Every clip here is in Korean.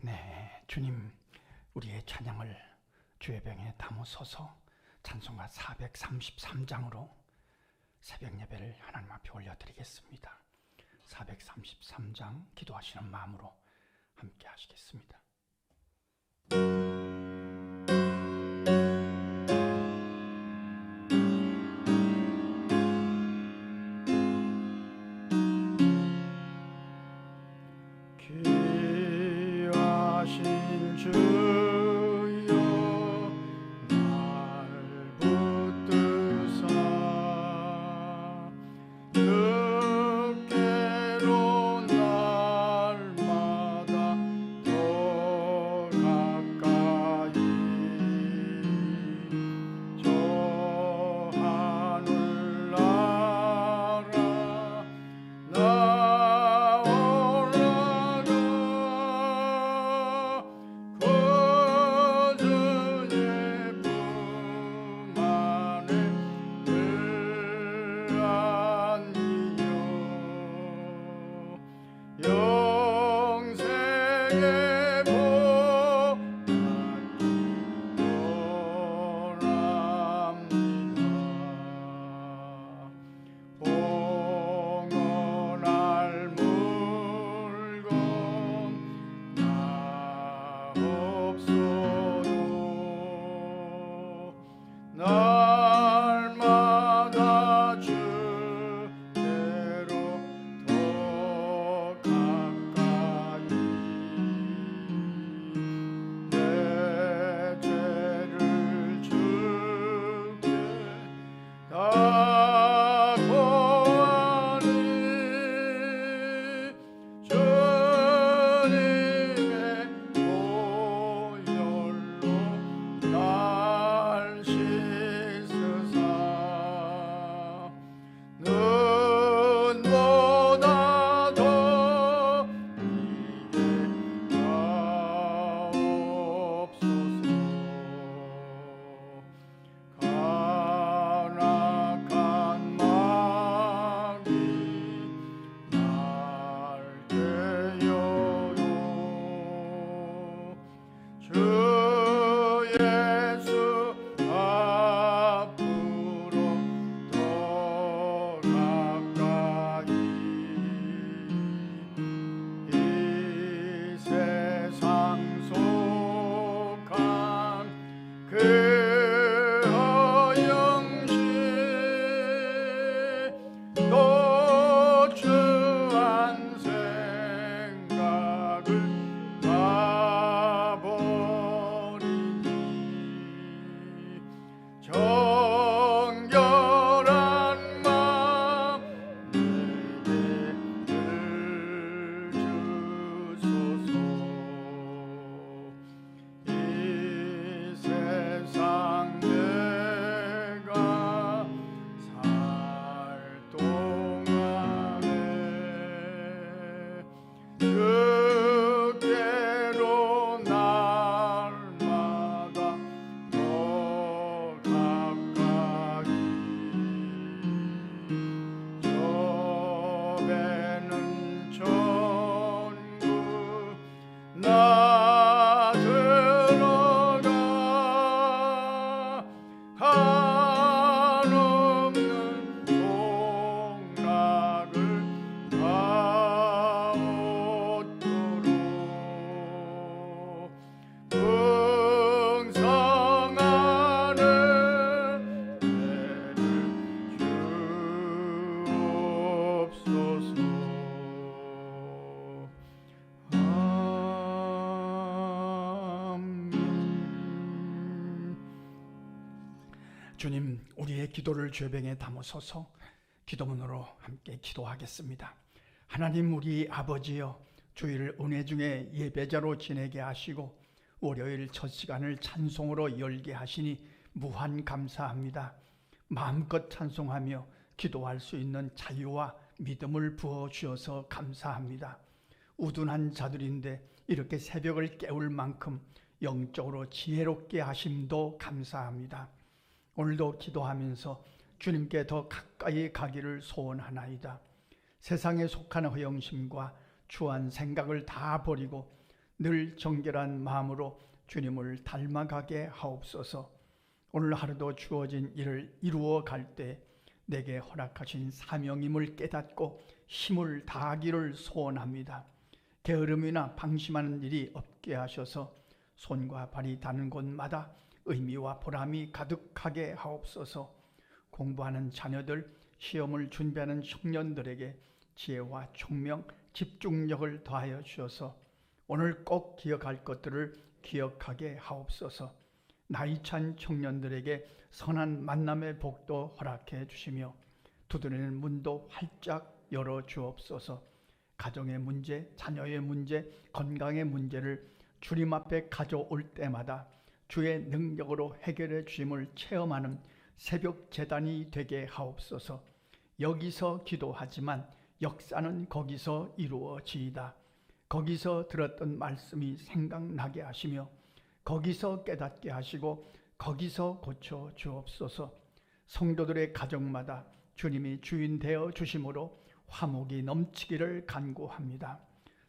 네, 주님, 우리의 찬양을 주의 병에 담으소서. 찬송가 433장으로 새벽 예배를 하나님 앞에 올려드리겠습니다. 433장 기도하시는 마음으로 함께 하시겠습니다. 귀하신 주여 날 붙드사 주께로 날마다 더 가까이 저 하늘나라 영생의 복받기 원합니다. 봉헌할 물건 나 없어도 날마다 주께로 더 가까이 내 죄를 주께 다 고하니 주님의 보혈로 날 씻으사 눈보다 더 이게 가옵소서. 간악한 마귀 날 깨어요. 주 예수 앞으로 더 가까이 이 세상 속한 그 허영시 노추한 생각을 놔버리니 정결한 마음 내게 주소서. 이 세상 내가 살 동안에 주께로 날마다 더 가까이 저 배는 천국 나 들어가 한없는 복락을 얻도록 풍성하는 배를 주옵소서. 아멘. 주님, 우리의 기도를 죄병에 담으소서. 기도문으로 함께 기도하겠습니다. 하나님 우리 아버지여, 주일 은혜 중에 예배자로 지내게 하시고 월요일 첫 시간을 찬송으로 열게 하시니 무한 감사합니다. 마음껏 찬송하며 기도할 수 있는 자유와 믿음을 부어주셔서 감사합니다. 우둔한 자들인데 이렇게 새벽을 깨울 만큼 영적으로 지혜롭게 하심도 감사합니다. 오늘도 기도하면서 주님께 더 가까이 가기를 소원하나이다. 세상에 속한 허영심과 추한 생각을 다 버리고 늘 정결한 마음으로 주님을 닮아가게 하옵소서. 오늘 하루도 주어진 일을 이루어 갈 때 내게 허락하신 사명임을 깨닫고 힘을 다하기를 소원합니다. 게으름이나 방심하는 일이 없게 하셔서 손과 발이 닿는 곳마다 의미와 보람이 가득하게 하옵소서. 공부하는 자녀들, 시험을 준비하는 청년들에게 지혜와 총명, 집중력을 더하여 주셔서 오늘 꼭 기억할 것들을 기억하게 하옵소서. 나이 찬 청년들에게 선한 만남의 복도 허락해 주시며 두드리는 문도 활짝 열어 주옵소서. 가정의 문제, 자녀의 문제, 건강의 문제를 주님 앞에 가져올 때마다 주의 능력으로 해결해 주심을 체험하는 새벽 제단이 되게 하옵소서. 여기서 기도하지만 역사는 거기서 이루어지이다. 거기서 들었던 말씀이 생각나게 하시며 거기서 깨닫게 하시고 거기서 고쳐 주옵소서. 성도들의 가정마다 주님이 주인 되어 주심으로 화목이 넘치기를 간구합니다.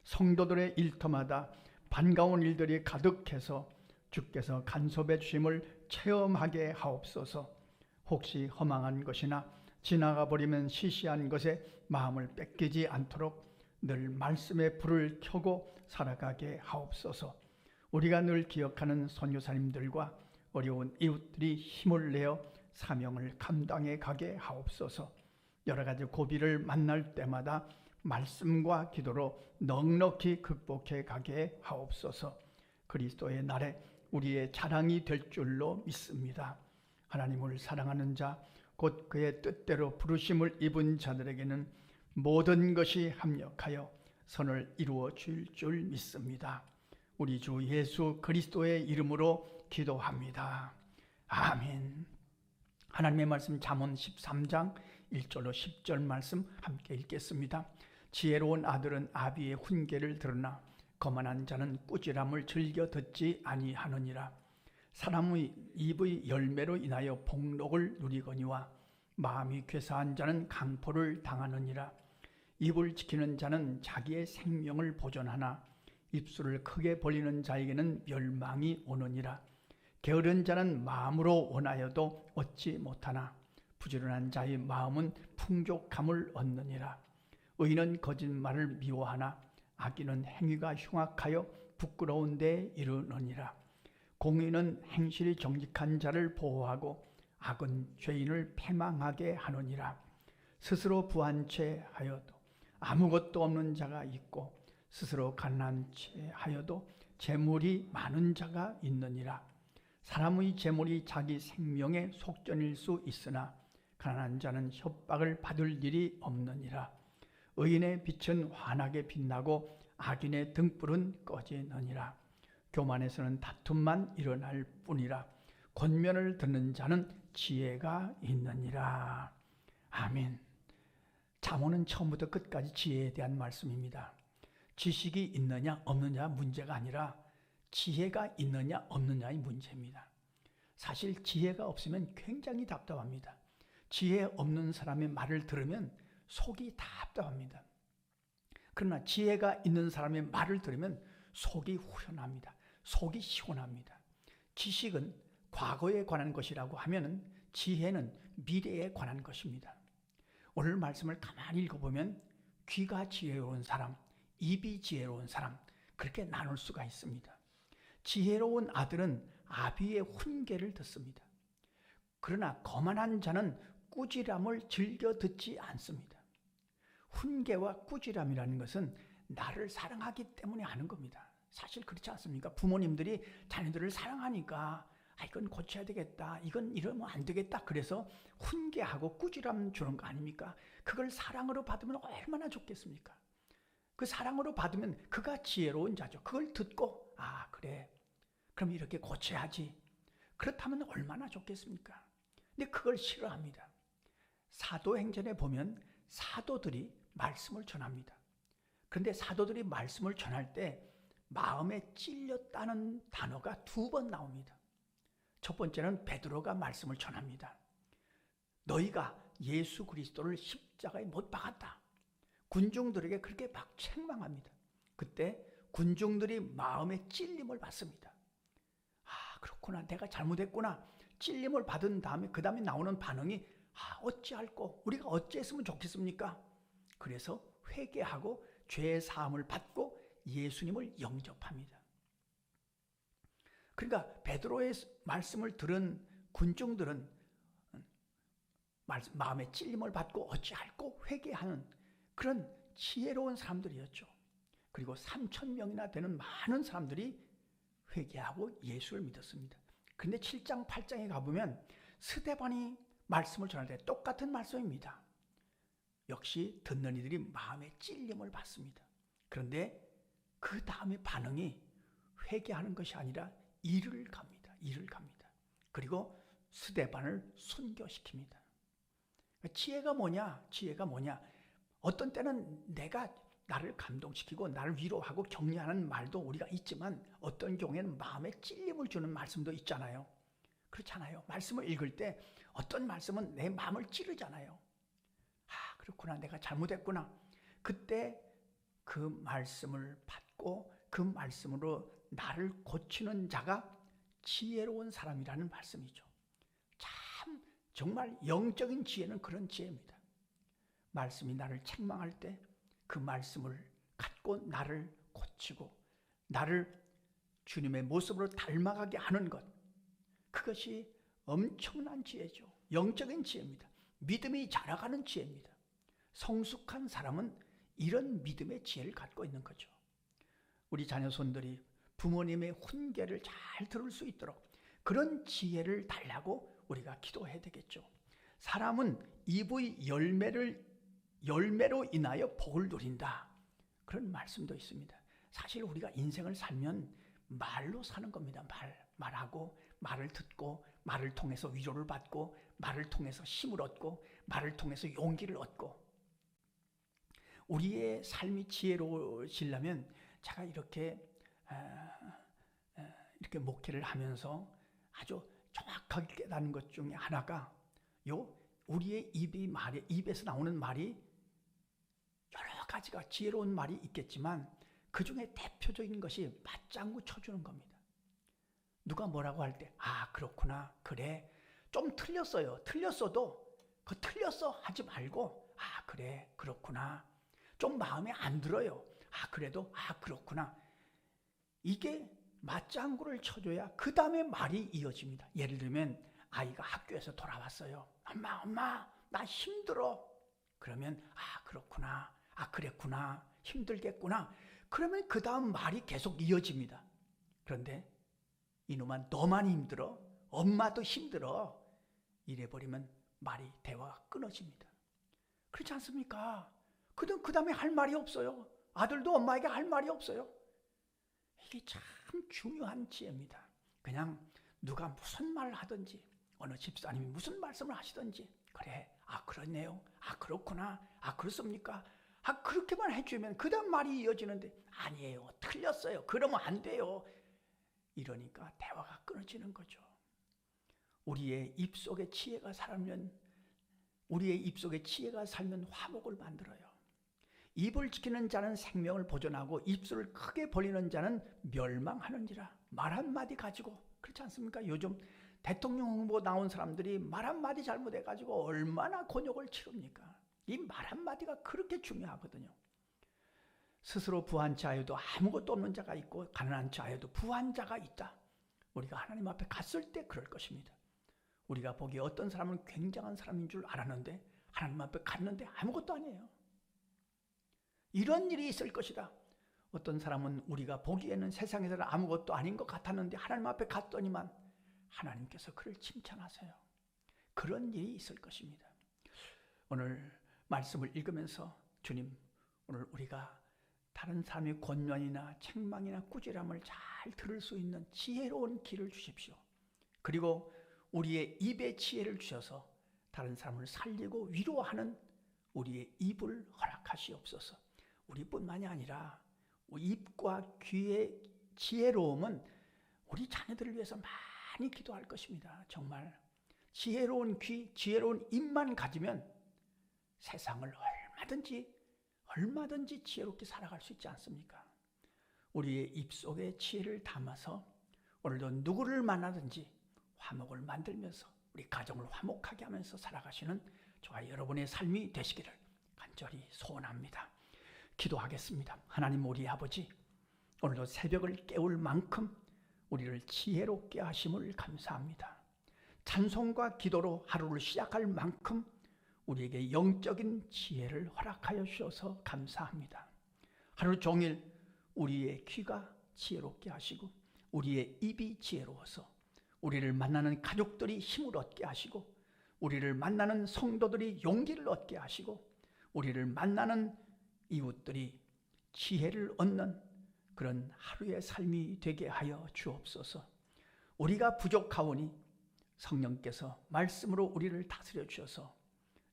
성도들의 일터마다 반가운 일들이 가득해서 주께서 간섭해 주심을 체험하게 하옵소서. 혹시 허망한 것이나 지나가 버리면 시시한 것에 마음을 뺏기지 않도록 늘 말씀의 불을 켜고 살아가게 하옵소서. 우리가 늘 기억하는 선교사님들과 어려운 이웃들이 힘을 내어 사명을 감당해 가게 하옵소서. 여러 가지 고비를 만날 때마다 말씀과 기도로 넉넉히 극복해 가게 하옵소서. 그리스도의 날에 우리의 자랑이 될 줄로 믿습니다. 하나님을 사랑하는 자, 곧 그의 뜻대로 부르심을 입은 자들에게는 모든 것이 합력하여 선을 이루어 줄 믿습니다. 우리 주 예수 그리스도의 이름으로 기도합니다. 아멘. 하나님의 말씀 잠언 13장 1절로 10절 말씀 함께 읽겠습니다. 지혜로운 아들은 아비의 훈계를 들으나 거만한 자는 꾸지람을 즐겨 듣지 아니하느니라. 사람의 입의 열매로 인하여 복록을 누리거니와 마음이 괴사한 자는 강포를 당하느니라. 입을 지키는 자는 자기의 생명을 보존하나 입술을 크게 벌리는 자에게는 멸망이 오느니라. 게으른 자는 마음으로 원하여도 얻지 못하나 부지런한 자의 마음은 풍족함을 얻느니라. 의인은 거짓말을 미워하나 악인은 행위가 흉악하여 부끄러운 데 이르느니라. 공의는 행실이 정직한 자를 보호하고 악은 죄인을 패망하게 하느니라. 스스로 부한 채 하여도 아무것도 없는 자가 있고 스스로 가난한 채 하여도 재물이 많은 자가 있느니라. 사람의 재물이 자기 생명의 속전일 수 있으나 가난한 자는 협박을 받을 일이 없느니라. 의인의 빛은 환하게 빛나고 악인의 등불은 꺼지느니라. 교만에서는 다툼만 일어날 뿐이라. 권면을 듣는 자는 지혜가 있느니라. 아멘. 잠언은 처음부터 끝까지 지혜에 대한 말씀입니다. 지식이 있느냐 없느냐 문제가 아니라 지혜가 있느냐 없느냐의 문제입니다. 사실 지혜가 없으면 굉장히 답답합니다. 지혜 없는 사람의 말을 들으면 속이 답답합니다. 그러나 지혜가 있는 사람의 말을 들으면 속이 후련합니다. 속이 시원합니다. 지식은 과거에 관한 것이라고 하면 지혜는 미래에 관한 것입니다. 오늘 말씀을 가만히 읽어보면 귀가 지혜로운 사람, 입이 지혜로운 사람, 그렇게 나눌 수가 있습니다. 지혜로운 아들은 아비의 훈계를 듣습니다. 그러나 거만한 자는 꾸지람을 즐겨 듣지 않습니다. 훈계와 꾸지람이라는 것은 나를 사랑하기 때문에 하는 겁니다. 사실 그렇지 않습니까? 부모님들이 자녀들을 사랑하니까 이건 고쳐야 되겠다, 이건 이러면 안 되겠다, 그래서 훈계하고 꾸지람 주는 거 아닙니까? 그걸 사랑으로 받으면 얼마나 좋겠습니까? 그 사랑으로 받으면 그가 지혜로운 자죠. 그걸 듣고 그래, 그럼 이렇게 고쳐야지, 그렇다면 얼마나 좋겠습니까? 근데 그걸 싫어합니다. 사도행전에 보면 사도들이 말씀을 전합니다. 그런데 사도들이 말씀을 전할 때 마음에 찔렸다는 단어가 2번 나옵니다. 첫 번째는 베드로가 말씀을 전합니다. 너희가 예수 그리스도를 십자가에 못 박았다. 군중들에게 그렇게 막 책망합니다. 그때 군중들이 마음의 찔림을 받습니다. 아, 그렇구나. 내가 잘못했구나. 찔림을 받은 다음에 그 다음에 나오는 반응이 어찌할꼬? 우리가 어찌했으면 좋겠습니까? 그래서 회개하고 죄의 사함을 받고 예수님을 영접합니다. 그러니까 베드로의 말씀을 들은 군중들은 마음의 찔림을 받고 어찌할꼬 회개하는 그런 지혜로운 사람들이었죠. 그리고 3,000명이나 되는 많은 사람들이 회개하고 예수를 믿었습니다. 근데 7장 8장에 가보면 스데반이 말씀을 전할 때 똑같은 말씀입니다. 역시 듣는 이들이 마음의 찔림을 받습니다. 그런데 그 다음에 반응이 회개하는 것이 아니라 이를 갑니다. 이를 갑니다. 그리고 스데반을 순교시킵니다. 지혜가 뭐냐? 지혜가 뭐냐? 어떤 때는 내가 나를 감동시키고 나를 위로하고 격려하는 말도 우리가 있지만 어떤 경우에는 마음에 찔림을 주는 말씀도 있잖아요. 그렇잖아요. 말씀을 읽을 때 어떤 말씀은 내 마음을 찌르잖아요. 그렇구나. 내가 잘못했구나. 그때 그 말씀을 받고 그 말씀으로 나를 고치는 자가 지혜로운 사람이라는 말씀이죠. 참 정말 영적인 지혜는 그런 지혜입니다. 말씀이 나를 책망할 때 그 말씀을 갖고 나를 고치고 나를 주님의 모습으로 닮아가게 하는 것, 그것이 엄청난 지혜죠. 영적인 지혜입니다. 믿음이 자라가는 지혜입니다. 성숙한 사람은 이런 믿음의 지혜를 갖고 있는 거죠. 우리 자녀손들이 부모님의 훈계를 잘 들을 수 있도록 그런 지혜를 달라고 우리가 기도해야 되겠죠. 사람은 입의 열매로 인하여 복을 누린다. 그런 말씀도 있습니다. 사실 우리가 인생을 살면 말로 사는 겁니다. 말하고 말을 듣고 말을 통해서 위로를 받고 말을 통해서 힘을 얻고 말을 통해서 용기를 얻고 우리의 삶이 지혜로워지려면 제가 이렇게 목회를 하면서 아주 정확하게 깨닫는 것 중에 하나가 우리의 입에서 나오는 말이 여러 가지가 지혜로운 말이 있겠지만 그 중에 대표적인 것이 맞장구 쳐주는 겁니다. 누가 뭐라고 할 때 그렇구나, 그래, 좀 틀렸어요. 틀렸어도 그 틀렸어 하지 말고 그래, 그렇구나, 좀 마음에 안 들어요. 그래도 그렇구나. 이게 맞장구를 쳐줘야 그 다음에 말이 이어집니다. 예를 들면 아이가 학교에서 돌아왔어요. 엄마 나 힘들어. 그러면 그렇구나, 그랬구나, 힘들겠구나. 그러면 그 다음 말이 계속 이어집니다. 그런데 이놈아 너만 힘들어? 엄마도 힘들어. 이래버리면 대화가 끊어집니다. 그렇지 않습니까? 그 다음에 할 말이 없어요. 아들도 엄마에게 할 말이 없어요. 이게 참 중요한 지혜입니다. 그냥 누가 무슨 말을 하든지 어느 집사님이 무슨 말씀을 하시든지 그래, 그렇네요, 그렇구나, 그렇습니까? 그렇게만 해주면 그 다음 말이 이어지는데 아니에요, 틀렸어요, 그러면 안 돼요. 이러니까 대화가 끊어지는 거죠. 우리의 입속에 지혜가 살면 화목을 만들어요. 입을 지키는 자는 생명을 보존하고 입술을 크게 벌리는 자는 멸망하는지라. 말 한마디 가지고, 그렇지 않습니까? 요즘 대통령 후보 나온 사람들이 말 한마디 잘못해가지고 얼마나 곤욕을 치릅니까? 이 말 한마디가 그렇게 중요하거든요. 스스로 부한 자여도 아무것도 없는 자가 있고 가난한 자여도 부한 자가 있다. 우리가 하나님 앞에 갔을 때 그럴 것입니다. 우리가 보기에 어떤 사람은 굉장한 사람인 줄 알았는데 하나님 앞에 갔는데 아무것도 아니에요. 이런 일이 있을 것이다. 어떤 사람은 우리가 보기에는 세상에서는 아무것도 아닌 것 같았는데 하나님 앞에 갔더니만 하나님께서 그를 칭찬하세요. 그런 일이 있을 것입니다. 오늘 말씀을 읽으면서 주님, 오늘 우리가 다른 사람의 권면이나 책망이나 꾸지람을 잘 들을 수 있는 지혜로운 귀를 주십시오. 그리고 우리의 입에 지혜를 주셔서 다른 사람을 살리고 위로하는 우리의 입을 허락하시옵소서. 우리뿐만이 아니라 입과 귀의 지혜로움은 우리 자녀들을 위해서 많이 기도할 것입니다. 정말 지혜로운 귀, 지혜로운 입만 가지면 세상을 얼마든지 지혜롭게 살아갈 수 있지 않습니까? 우리의 입속에 지혜를 담아서 오늘도 누구를 만나든지 화목을 만들면서 우리 가정을 화목하게 하면서 살아가시는 저와 여러분의 삶이 되시기를 간절히 소원합니다. 기도하겠습니다. 하나님 우리 아버지, 오늘도 새벽을 깨울 만큼 우리를 지혜롭게 하심을 감사합니다. 찬송과 기도로 하루를 시작할 만큼 우리에게 영적인 지혜를 허락하여 주셔서 감사합니다. 하루 종일 우리의 귀가 지혜롭게 하시고 우리의 입이 지혜로워서 우리를 만나는 가족들이 힘을 얻게 하시고 우리를 만나는 성도들이 용기를 얻게 하시고 우리를 만나는 이웃들이 지혜를 얻는 그런 하루의 삶이 되게 하여 주옵소서. 우리가 부족하오니 성령께서 말씀으로 우리를 다스려 주셔서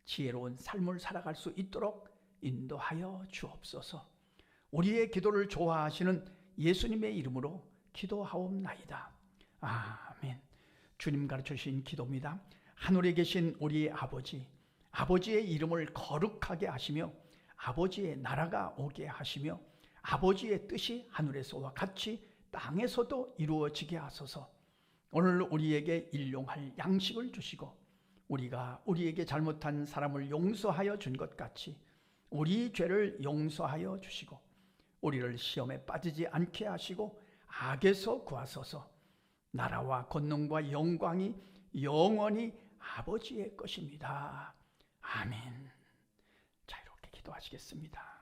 지혜로운 삶을 살아갈 수 있도록 인도하여 주옵소서. 우리의 기도를 좋아하시는 예수님의 이름으로 기도하옵나이다. 아멘. 주님 가르쳐 주신 기도입니다. 하늘에 계신 우리 아버지, 아버지의 이름을 거룩하게 하시며 아버지의 나라가 오게 하시며 아버지의 뜻이 하늘에서와 같이 땅에서도 이루어지게 하소서. 오늘 우리에게 일용할 양식을 주시고 우리가 우리에게 잘못한 사람을 용서하여 준 것 같이 우리 죄를 용서하여 주시고 우리를 시험에 빠지지 않게 하시고 악에서 구하소서. 나라와 권능과 영광이 영원히 아버지의 것입니다. 아멘. 자, 이렇게 기도하시겠습니다.